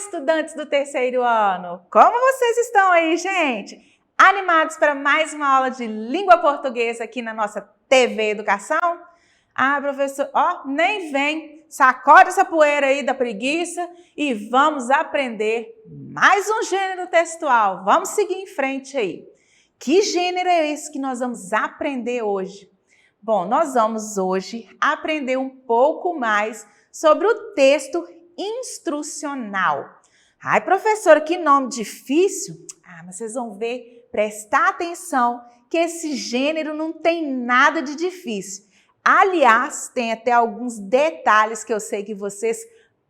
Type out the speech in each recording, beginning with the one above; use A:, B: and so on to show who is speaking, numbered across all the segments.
A: estudantes do terceiro ano! Como vocês estão aí, gente? Animados para mais uma aula de língua portuguesa aqui na nossa TV Educação? Professor, nem vem, sacode essa poeira aí da preguiça e vamos aprender mais um gênero textual. Vamos seguir em frente aí. Que gênero é esse que nós vamos aprender hoje? Bom, nós vamos hoje aprender um pouco mais sobre o texto instrucional. Ai, professora, que nome difícil. Mas vocês vão ver, prestar atenção que esse gênero não tem nada de difícil. Aliás, tem até alguns detalhes que eu sei que vocês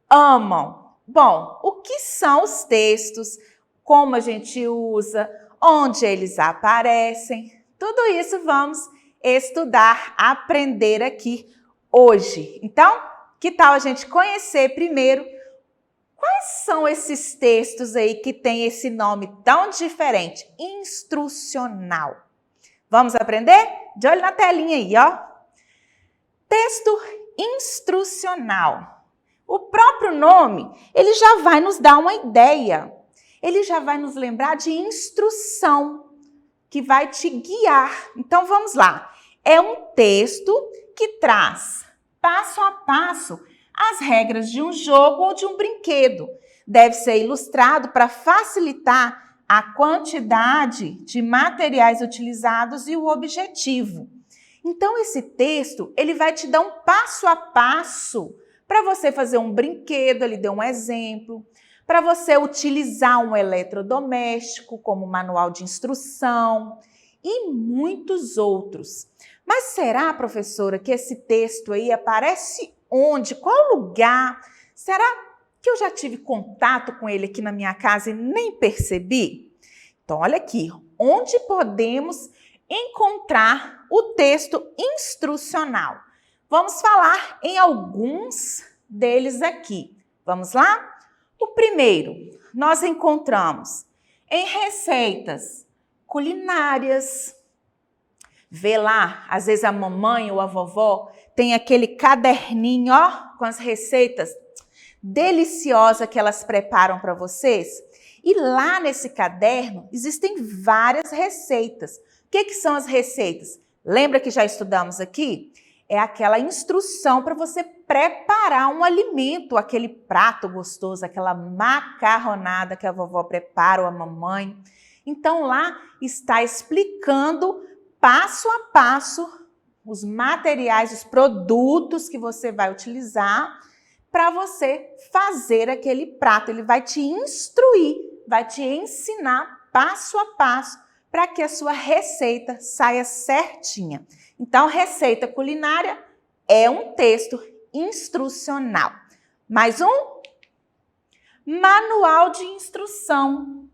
A: amam. Bom, o que são os textos, como a gente usa, onde eles aparecem, tudo isso vamos estudar, aprender aqui hoje. Então, que tal a gente conhecer primeiro quais são esses textos aí que tem esse nome tão diferente, instrucional? Vamos aprender? De olho na telinha aí, ó. Texto instrucional. O próprio nome, ele já vai nos dar uma ideia. Ele já vai nos lembrar de instrução, que vai te guiar. Então, vamos lá. É um texto que traz, passo a passo, as regras de um jogo ou de um brinquedo. Deve ser ilustrado para facilitar a quantidade de materiais utilizados e o objetivo. Então, esse texto, ele vai te dar um passo a passo para você fazer um brinquedo, ele deu um exemplo, para você utilizar um eletrodoméstico como manual de instrução e muitos outros. Mas será, professora, que esse texto aí aparece onde? Qual lugar? Será que eu já tive contato com ele aqui na minha casa e nem percebi? Então, olha aqui, onde podemos encontrar o texto instrucional? Vamos falar em alguns deles aqui. Vamos lá? O primeiro, nós encontramos em receitas culinárias. Vê lá, às vezes a mamãe ou a vovó tem aquele caderninho, ó, com as receitas deliciosas que elas preparam para vocês. E lá nesse caderno existem várias receitas. O que são as receitas? Lembra que já estudamos aqui? É aquela instrução para você preparar um alimento, aquele prato gostoso, aquela macarronada que a vovó prepara ou a mamãe. Então lá está explicando passo a passo os materiais, os produtos que você vai utilizar para você fazer aquele prato. Ele vai te instruir, vai te ensinar passo a passo para que a sua receita saia certinha. Então, receita culinária é um texto instrucional. Mais um? Manual de instrução.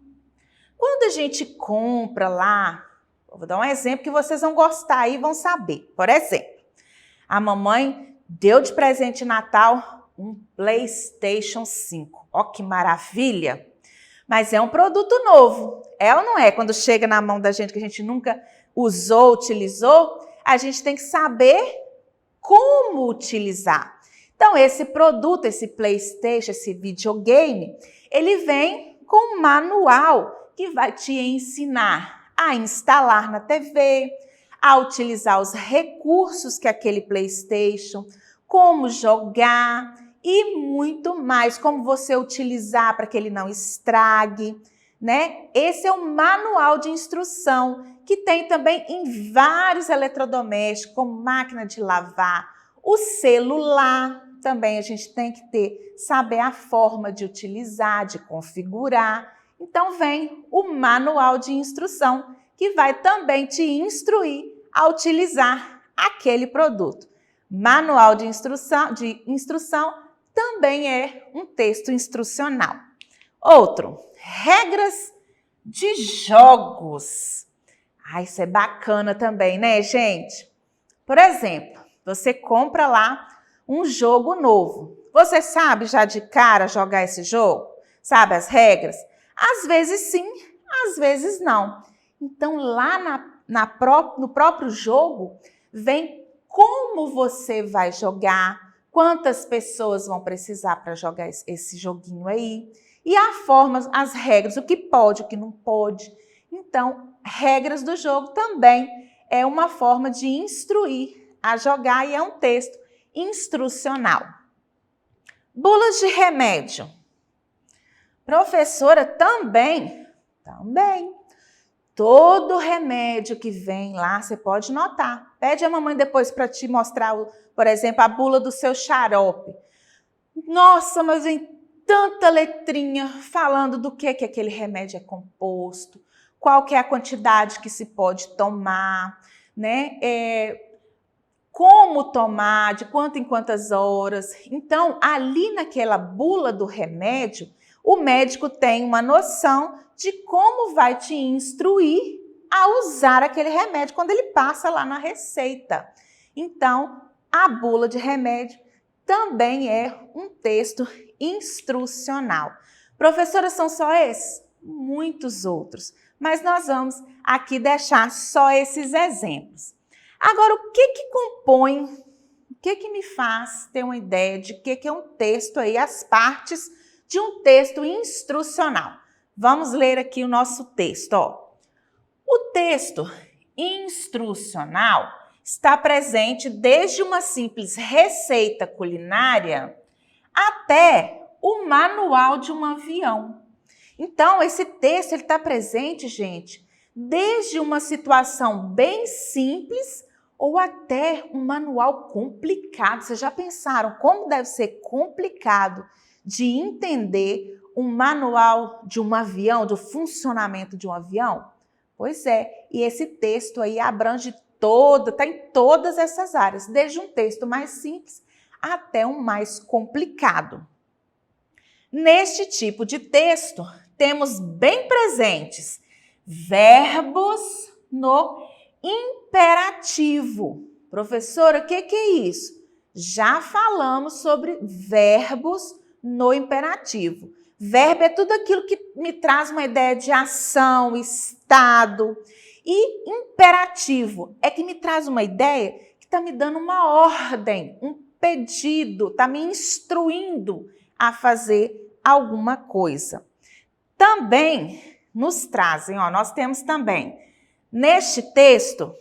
A: Quando a gente compra lá, vou dar um exemplo que vocês vão gostar e vão saber. Por exemplo, a mamãe deu de presente de Natal um PlayStation 5. Ó, que maravilha! Mas é um produto novo, é ou não é? Quando chega na mão da gente que a gente nunca usou, utilizou, a gente tem que saber como utilizar. Então, esse produto, esse PlayStation, esse videogame, ele vem com um manual que vai te ensinar a instalar na TV, a utilizar os recursos que aquele PlayStation, como jogar e muito mais, como você utilizar para que ele não estrague, né? Esse é o manual de instrução que tem também em vários eletrodomésticos, como máquina de lavar, o celular, também a gente tem que saber a forma de utilizar, de configurar. Então vem o manual de instrução, que vai também te instruir a utilizar aquele produto. Manual de instrução também é um texto instrucional. Outro, regras de jogos. Isso é bacana também, né, gente? Por exemplo, você compra lá um jogo novo. Você sabe já de cara jogar esse jogo? Sabe as regras? Às vezes sim, às vezes não. Então, lá no próprio jogo, vem como você vai jogar, quantas pessoas vão precisar para jogar esse joguinho aí. E há formas, as regras, o que pode, o que não pode. Então, regras do jogo também é uma forma de instruir a jogar e é um texto instrucional. Bulas de remédio. Professora, também. Todo remédio que vem lá, você pode notar. Pede a mamãe depois para te mostrar, por exemplo, a bula do seu xarope. Nossa, mas vem tanta letrinha falando do que aquele remédio é composto, qual que é a quantidade que se pode tomar, né? Como tomar, de quanto em quantas horas. Então, ali naquela bula do remédio, o médico tem uma noção de como vai te instruir a usar aquele remédio quando ele passa lá na receita. Então, a bula de remédio também é um texto instrucional. Professora, são só esses? Muitos outros, mas nós vamos aqui deixar só esses exemplos. Agora, o que compõe, o que me faz ter uma ideia de que é um texto aí, as partes de um texto instrucional? Vamos ler aqui o nosso texto, ó. O texto instrucional está presente desde uma simples receita culinária até o manual de um avião. Então, esse texto está presente, gente, desde uma situação bem simples ou até um manual complicado. Vocês já pensaram como deve ser complicado de entender um manual de um avião, do funcionamento de um avião? Pois é, e esse texto aí abrange está em todas essas áreas, desde um texto mais simples até um mais complicado. Neste tipo de texto, temos bem presentes verbos no imperativo. Professora, o que é isso? Já falamos sobre verbos no imperativo. Verbo é tudo aquilo que me traz uma ideia de ação, estado. E imperativo é que me traz uma ideia que está me dando uma ordem, um pedido, está me instruindo a fazer alguma coisa. Também nos trazem, ó, nós temos também, neste texto,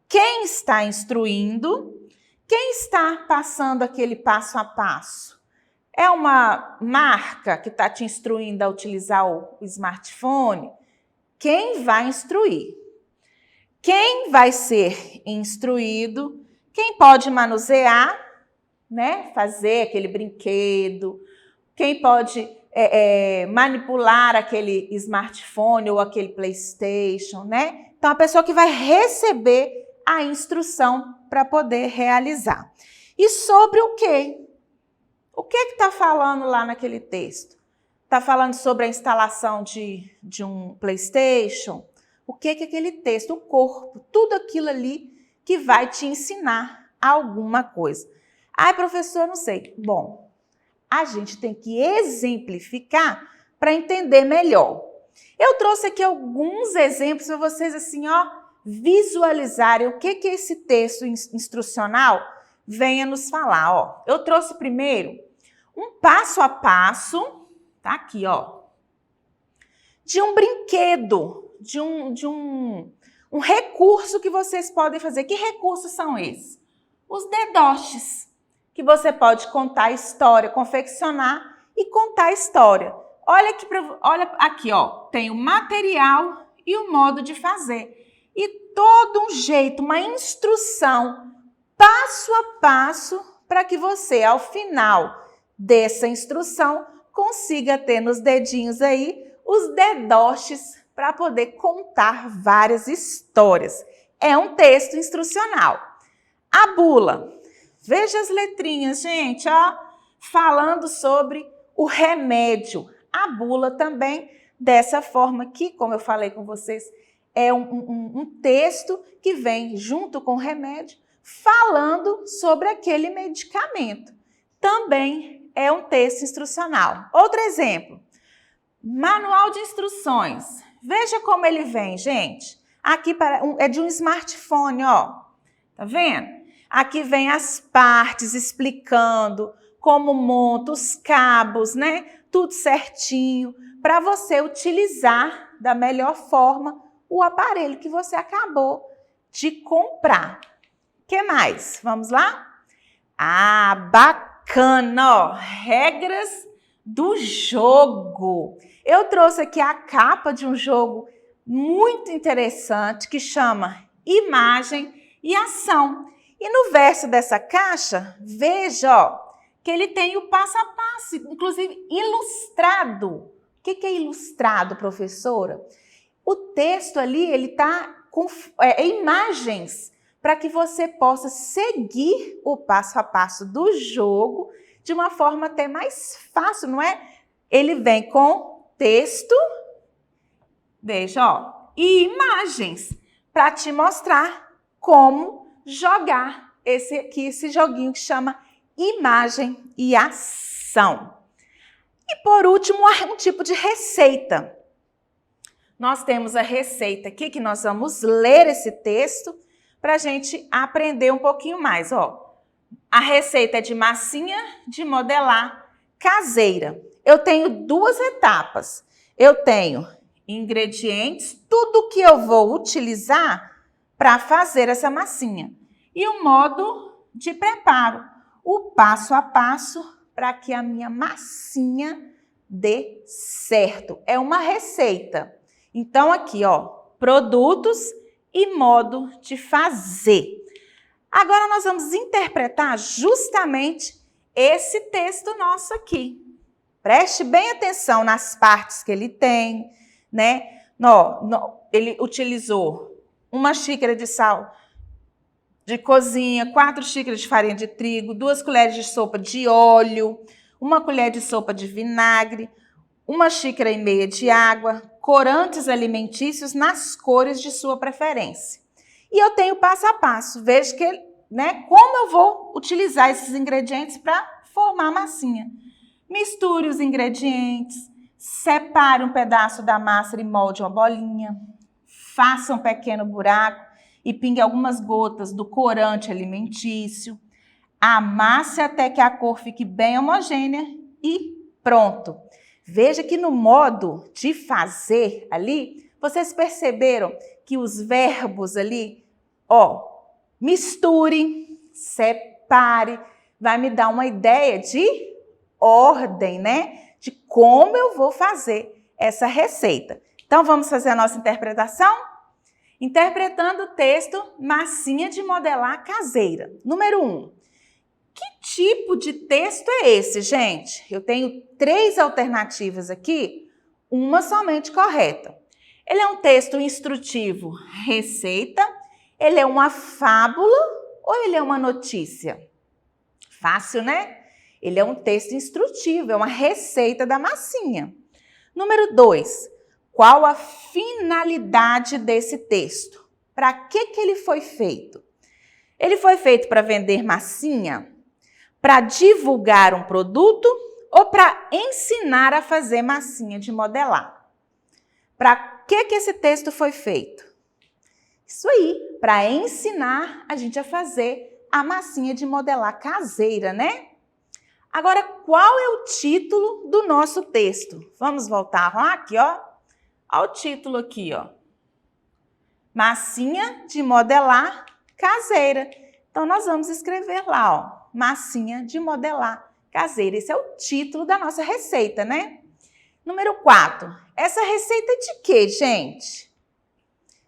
A: quem está instruindo, quem está passando aquele passo a passo. É uma marca que está te instruindo a utilizar o smartphone? Quem vai instruir? Quem vai ser instruído? Quem pode manusear, né? Fazer aquele brinquedo? Quem pode manipular aquele smartphone ou aquele PlayStation, né? Então, a pessoa que vai receber a instrução para poder realizar. E sobre o quê? O que está falando lá naquele texto? Está falando sobre a instalação de um PlayStation? O que é aquele texto? O corpo, tudo aquilo ali que vai te ensinar alguma coisa. Ai, professor, não sei. Bom, a gente tem que exemplificar para entender melhor. Eu trouxe aqui alguns exemplos para vocês assim, ó, visualizarem o que esse texto instrucional venha nos falar. Ó, eu trouxe primeiro um passo a passo, tá aqui, ó, de um brinquedo, de um recurso que vocês podem fazer. Que recursos são esses? Os dedoches, que você pode contar a história, confeccionar e contar a história. Olha aqui, ó, tem o material e o modo de fazer. E todo um jeito, uma instrução, passo a passo, para que você, ao final dessa instrução, consiga ter nos dedinhos aí os dedoches para poder contar várias histórias. É um texto instrucional. A bula. Veja as letrinhas, gente, ó, falando sobre o remédio. A bula também, dessa forma que, como eu falei com vocês, é um texto que vem junto com o remédio, falando sobre aquele medicamento. Também é um texto instrucional. Outro exemplo, manual de instruções. Veja como ele vem, gente. Aqui é de um smartphone, ó. Tá vendo? Aqui vem as partes explicando como monta os cabos, né? tudo certinho, para você utilizar da melhor forma o aparelho que você acabou de comprar. O que mais? Vamos lá? Ah, bacana, ó, regras do jogo. Eu trouxe aqui a capa de um jogo muito interessante que chama Imagem e Ação. E no verso dessa caixa, veja, ó, que ele tem o passo a passo, inclusive ilustrado. O que é ilustrado, professora? O texto ali, ele tá com imagens para que você possa seguir o passo a passo do jogo de uma forma até mais fácil, não é? Ele vem com texto, veja, ó, e imagens para te mostrar como jogar esse joguinho que chama Imagem e Ação. E por último, um tipo de receita. Nós temos a receita aqui que nós vamos ler esse texto para a gente aprender um pouquinho mais, ó. A receita é de massinha de modelar caseira. Eu tenho duas etapas. Eu tenho ingredientes, tudo que eu vou utilizar para fazer essa massinha. E o modo de preparo, o passo a passo para que a minha massinha dê certo. É uma receita. Então aqui, ó, produtos e modo de fazer. Agora nós vamos interpretar justamente esse texto nosso aqui. Preste bem atenção nas partes que ele tem, né? Ele utilizou 1 xícara de sal de cozinha, 4 xícaras de farinha de trigo, 2 colheres de sopa de óleo, 1 colher de sopa de vinagre, 1,5 xícaras de água, corantes alimentícios nas cores de sua preferência. E eu tenho passo a passo. Veja que, né, como eu vou utilizar esses ingredientes para formar a massinha. Misture os ingredientes, separe um pedaço da massa e molde uma bolinha, faça um pequeno buraco e pingue algumas gotas do corante alimentício, amasse até que a cor fique bem homogênea e pronto. Veja que no modo de fazer ali, vocês perceberam que os verbos ali, ó, misture, separe, vai me dar uma ideia de ordem, né? De como eu vou fazer essa receita. Então, vamos fazer a nossa interpretação? Interpretando o texto Massinha de Modelar Caseira. Número 1. Que tipo de texto é esse, gente? Eu tenho 3 alternativas aqui, uma somente correta. Ele é um texto instrutivo, receita, ele é uma fábula ou ele é uma notícia? Fácil, né? Ele é um texto instrutivo, é uma receita da massinha. Número 2. Qual a finalidade desse texto? Para que ele foi feito? Ele foi feito para vender massinha? Para divulgar um produto ou para ensinar a fazer massinha de modelar? Para que esse texto foi feito? Isso aí, para ensinar a gente a fazer a massinha de modelar caseira, né? Agora, qual é o título do nosso texto? Vamos voltar lá aqui, ó. Olha o título aqui, ó. Massinha de modelar caseira. Então, nós vamos escrever lá, ó. Massinha de modelar caseira. Esse é o título da nossa receita, né? Número 4. Essa receita é de quê, gente?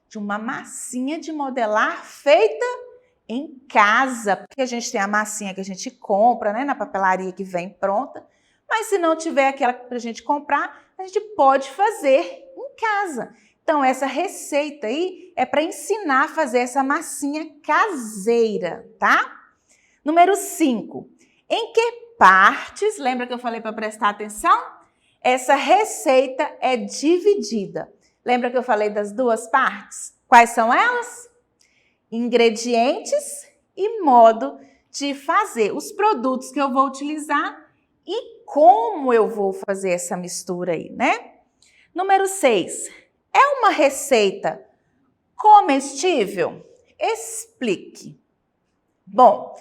A: De uma massinha de modelar feita em casa. Porque a gente tem a massinha que a gente compra, né? Na papelaria que vem pronta. Mas se não tiver aquela para a gente comprar, a gente pode fazer em casa. Então, essa receita aí é para ensinar a fazer essa massinha caseira, tá? Número 5. Em que partes, lembra que eu falei para prestar atenção? Essa receita é dividida. Lembra que eu falei das 2 partes? Quais são elas? Ingredientes e modo de fazer. Os produtos que eu vou utilizar e como eu vou fazer essa mistura aí, né? Número 6. É uma receita comestível? Explique. Bom,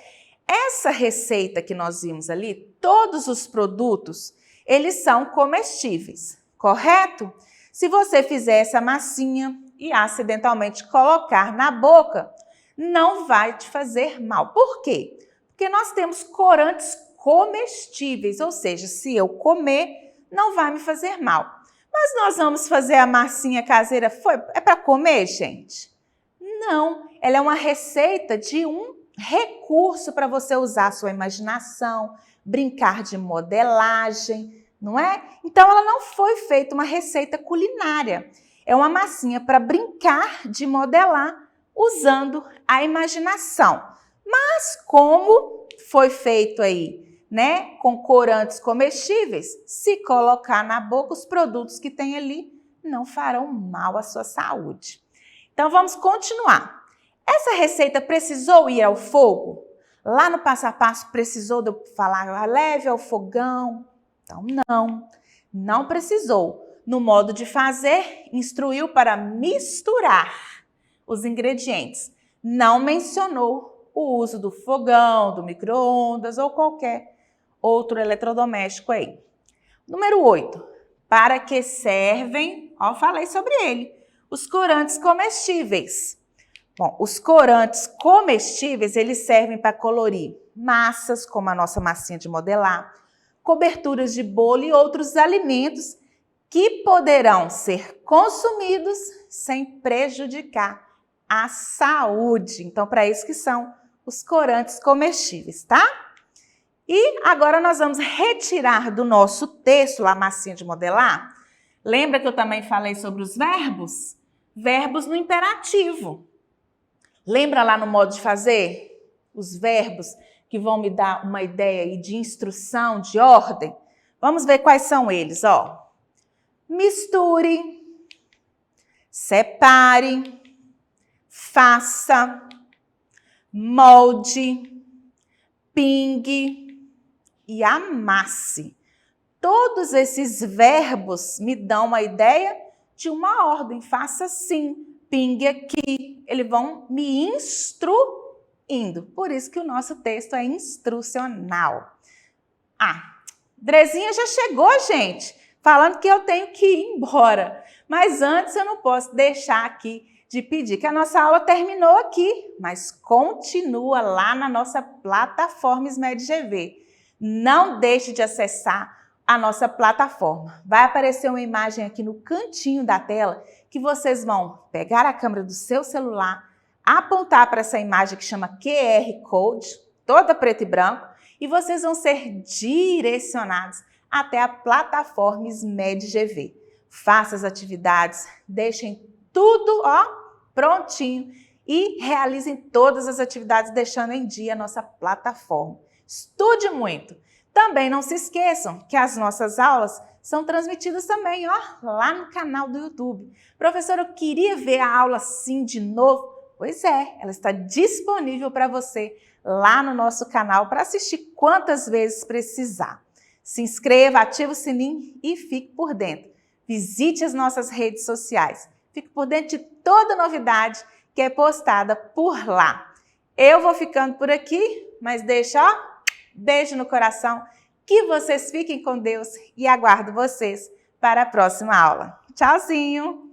A: essa receita que nós vimos ali, todos os produtos, eles são comestíveis, correto? Se você fizer essa massinha e acidentalmente colocar na boca, não vai te fazer mal. Por quê? Porque nós temos corantes comestíveis, ou seja, se eu comer, não vai me fazer mal. Mas nós vamos fazer a massinha caseira, é para comer, gente? Não, ela é uma receita de um recurso para você usar a sua imaginação, brincar de modelagem, não é? Então, ela não foi feita uma receita culinária. É uma massinha para brincar de modelar usando a imaginação. Mas como foi feito aí, né, com corantes comestíveis, se colocar na boca, os produtos que tem ali não farão mal à sua saúde. Então, vamos continuar. Essa receita precisou ir ao fogo? Lá no passo a passo precisou de eu falar leve ao fogão? Então, não precisou. No modo de fazer, instruiu para misturar os ingredientes. Não mencionou o uso do fogão, do micro-ondas ou qualquer outro eletrodoméstico aí. Número 8. Para que servem? Ó, falei sobre ele. Os corantes comestíveis. Bom, os corantes comestíveis, eles servem para colorir massas, como a nossa massinha de modelar, coberturas de bolo e outros alimentos que poderão ser consumidos sem prejudicar a saúde. Então, para isso que são os corantes comestíveis, tá? E agora nós vamos retirar do nosso texto, lá, a massinha de modelar. Lembra que eu também falei sobre os verbos? Verbos no imperativo. Lembra lá no modo de fazer? Os verbos que vão me dar uma ideia aí de instrução, de ordem? Vamos ver quais são eles, ó. Misture, separe, faça, molde, pingue e amasse. Todos esses verbos me dão uma ideia de uma ordem. Faça assim, pingue aqui. Eles vão me instruindo. Por isso que o nosso texto é instrucional. Ah, Drezinha já chegou, gente, falando que eu tenho que ir embora. Mas antes eu não posso deixar aqui de pedir que a nossa aula terminou aqui, mas continua lá na nossa plataforma SMED-GV. Não deixe de acessar a nossa plataforma. Vai aparecer uma imagem aqui no cantinho da tela que vocês vão pegar a câmera do seu celular, apontar para essa imagem que chama QR Code, toda preto e branco, e vocês vão ser direcionados até a plataforma SMED-GV. Faça as atividades, deixem tudo, ó, prontinho e realizem todas as atividades deixando em dia a nossa plataforma. Estude muito! Também não se esqueçam que as nossas aulas são transmitidas também, ó, lá no canal do YouTube. Professora, eu queria ver a aula assim de novo. Pois é, ela está disponível para você lá no nosso canal para assistir quantas vezes precisar. Se inscreva, ative o sininho e fique por dentro. Visite as nossas redes sociais. Fique por dentro de toda novidade que é postada por lá. Eu vou ficando por aqui, mas deixa, ó, beijo no coração, que vocês fiquem com Deus e aguardo vocês para a próxima aula. Tchauzinho!